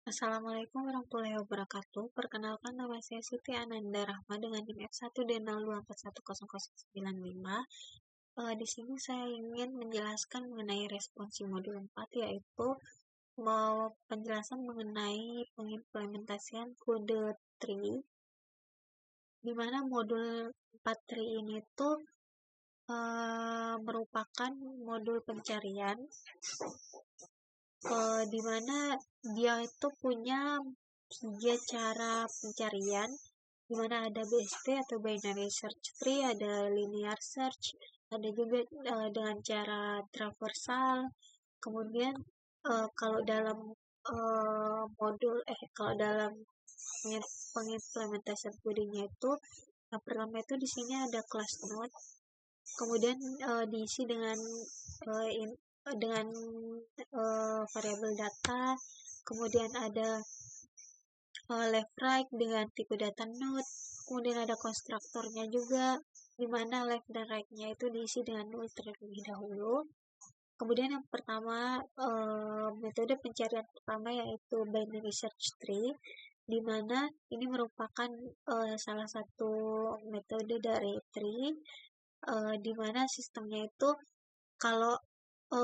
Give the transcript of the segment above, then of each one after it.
Assalamualaikum warahmatullahi wabarakatuh. Perkenalkan nama saya Siti Ananda Rahma dengan NIM F1D02410095. Di sini saya ingin menjelaskan mengenai responsi modul 4, yaitu penjelasan mengenai pengimplementasian kode tree, di mana modul 4 tree ini tuh merupakan modul pencarian, di mana dia itu punya 3 cara pencarian, di mana ada BST atau binary search tree, ada linear search, ada juga dengan cara traversal. Kemudian kalau dalam pengimplementasian kodenya itu, yang pertama itu di sini ada class node, kemudian diisi dengan variabel data, kemudian ada left right dengan tipe data node, kemudian ada konstruktornya juga, di mana left dan right-nya itu diisi dengan null terlebih dahulu. Kemudian yang pertama, metode pencarian pertama yaitu binary search tree, di mana ini merupakan salah satu metode dari tree, di mana sistemnya itu kalau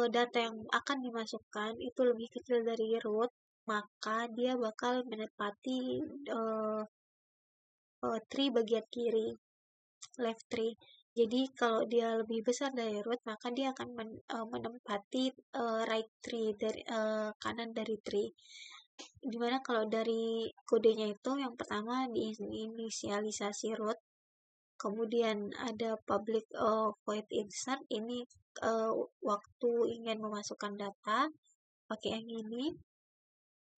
data yang akan dimasukkan itu lebih kecil dari root, maka dia bakal menempati tree bagian kiri, left tree. Jadi kalau dia lebih besar dari root, maka dia akan menempati right tree, dari kanan dari tree. Dimana kalau dari kodenya itu yang pertama diinisialisasi root, kemudian ada public void insert, ini waktu ingin memasukkan data pakai yang ini,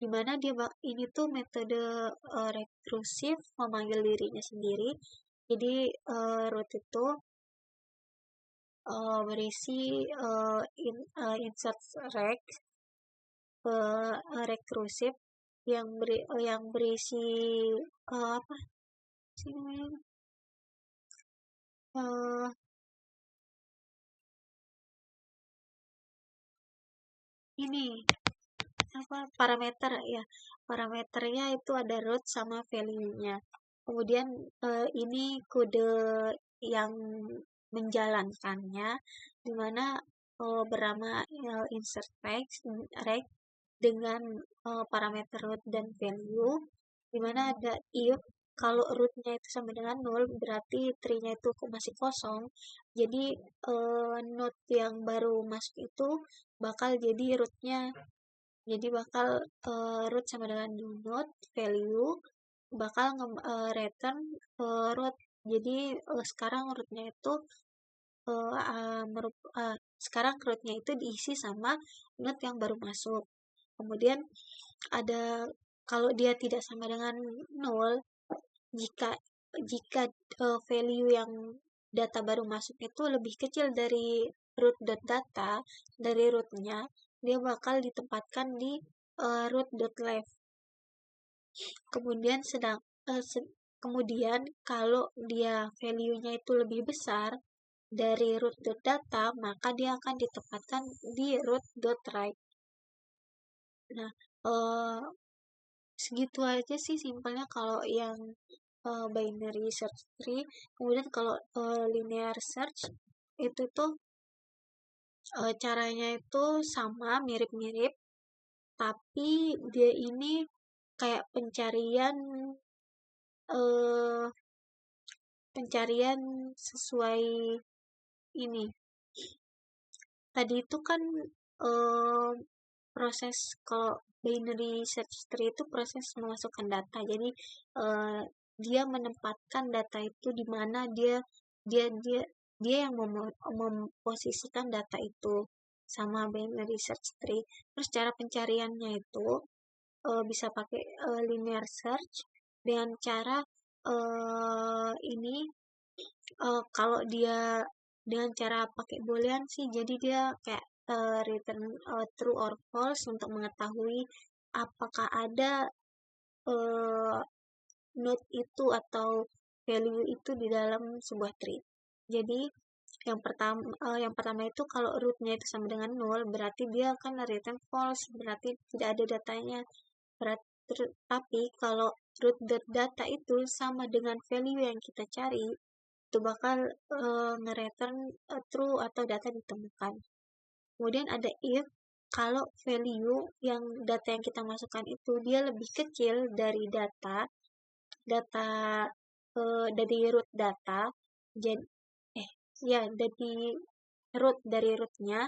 dimana ini tuh metode rekursif memanggil dirinya sendiri. Jadi root itu berisi insert rec rekursif yang berisi apa sih namanya, ini apa, parameter ya, parameternya itu ada root sama value-nya. Kemudian ini kode yang menjalankannya, dimana bernama insert rec dengan parameter root dan value, dimana ada if kalau rootnya itu sama dengan 0, berarti tree-nya itu masih kosong. Jadi node yang baru masuk itu bakal jadi rootnya. Jadi bakal root sama dengan node, value bakal return root. Jadi sekarang rootnya itu sekarang rootnya itu diisi sama node yang baru masuk. Kemudian ada kalau dia tidak sama dengan 0, jika value yang data baru masuk itu lebih kecil dari root.data, dari rootnya, dia bakal ditempatkan di root.left. Kemudian kalau dia value-nya itu lebih besar dari root.data, maka dia akan ditempatkan di root.right. Nah, segitu aja sih simpelnya kalau yang binary search tree. Kemudian kalau linear search itu tuh caranya itu sama, mirip-mirip, tapi dia ini kayak pencarian sesuai ini. Tadi itu kan proses, kalau binary search tree itu proses memasukkan data. Jadi dia menempatkan data itu di mana dia yang memposisikan data itu, sama binary search tree. Terus cara pencariannya itu bisa pakai linear search dengan cara ini kalau dia dengan cara pakai boolean sih, jadi dia kayak return true or false untuk mengetahui apakah ada node itu atau value itu di dalam sebuah tree. Jadi yang pertama itu kalau rootnya itu sama dengan 0, berarti dia akan return false, berarti tidak ada datanya. Tapi kalau root data itu sama dengan value yang kita cari, itu bakal nge-return true atau data ditemukan. Kemudian ada if, kalau value yang data yang kita masukkan itu dia lebih kecil dari data dari root data, jadi dari rootnya,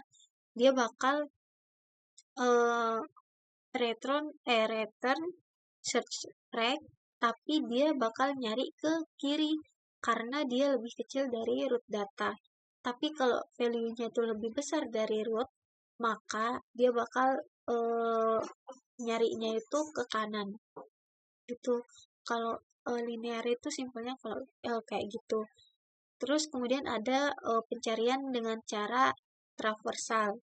dia bakal return search reg, tapi dia bakal nyari ke kiri karena dia lebih kecil dari root data. Tapi kalau value-nya itu lebih besar dari root, maka dia bakal nyarinya itu ke kanan. Itu kalau linear itu simpelnya kalau kayak gitu. Terus kemudian ada pencarian dengan cara traversal.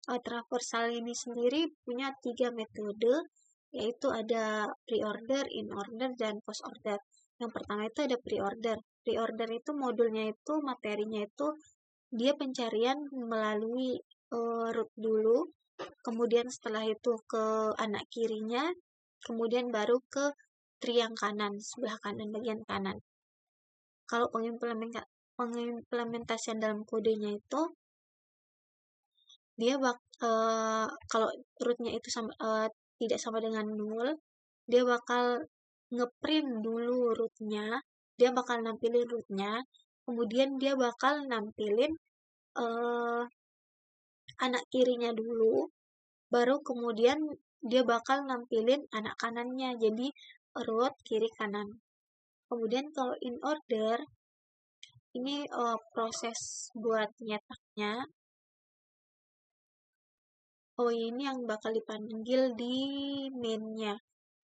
Traversal ini sendiri punya 3 metode, yaitu ada pre-order, in-order, dan post-order. Yang pertama itu ada pre-order. Pre-order itu modulnya itu, materinya itu, dia pencarian melalui root dulu, kemudian setelah itu ke anak kirinya, kemudian baru ke tree yang kanan, sebelah kanan, bagian kanan. Kalau pengimplementasian dalam kodenya itu, dia kalau rootnya itu tidak sama dengan null, dia bakal ngeprint dulu rootnya, dia bakal nampilin rootnya, kemudian dia bakal nampilin anak kirinya dulu, baru kemudian dia bakal nampilin anak kanannya, jadi root kiri kanan. Kemudian kalau in order, ini proses buat nyetaknya. Ini yang bakal dipanggil di main-nya.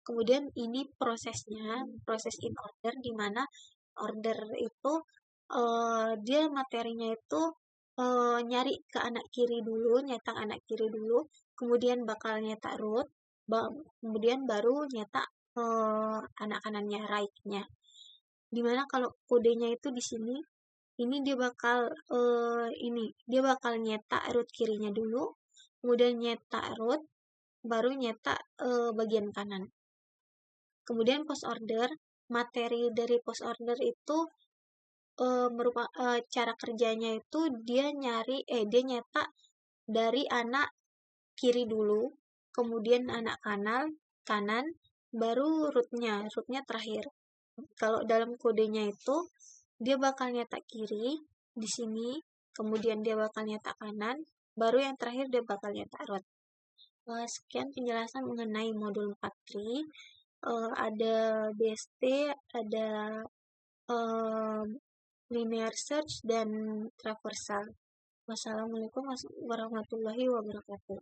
Kemudian ini prosesnya, proses in order, di mana order itu dia materinya itu nyari ke anak kiri dulu, nyetak anak kiri dulu, kemudian bakal nyetak root, kemudian baru nyetak anak kanannya, right-nya. Dimana kalau kodenya itu di sini, ini dia bakal nyetak root kirinya dulu, kemudian nyetak root, baru nyetak bagian kanan. Kemudian post order, materi dari post order itu cara kerjanya itu dia nyetak dari anak kiri dulu, kemudian anak kanan, baru rootnya terakhir. Kalau dalam kodenya itu dia bakal nyetak kiri di sini, kemudian dia bakal nyetak kanan, baru yang terakhir dia bakal nyetak root. Sekian penjelasan mengenai modul 4 tree. Ada BST, ada linear search, dan traversal. Wassalamualaikum warahmatullahi wabarakatuh.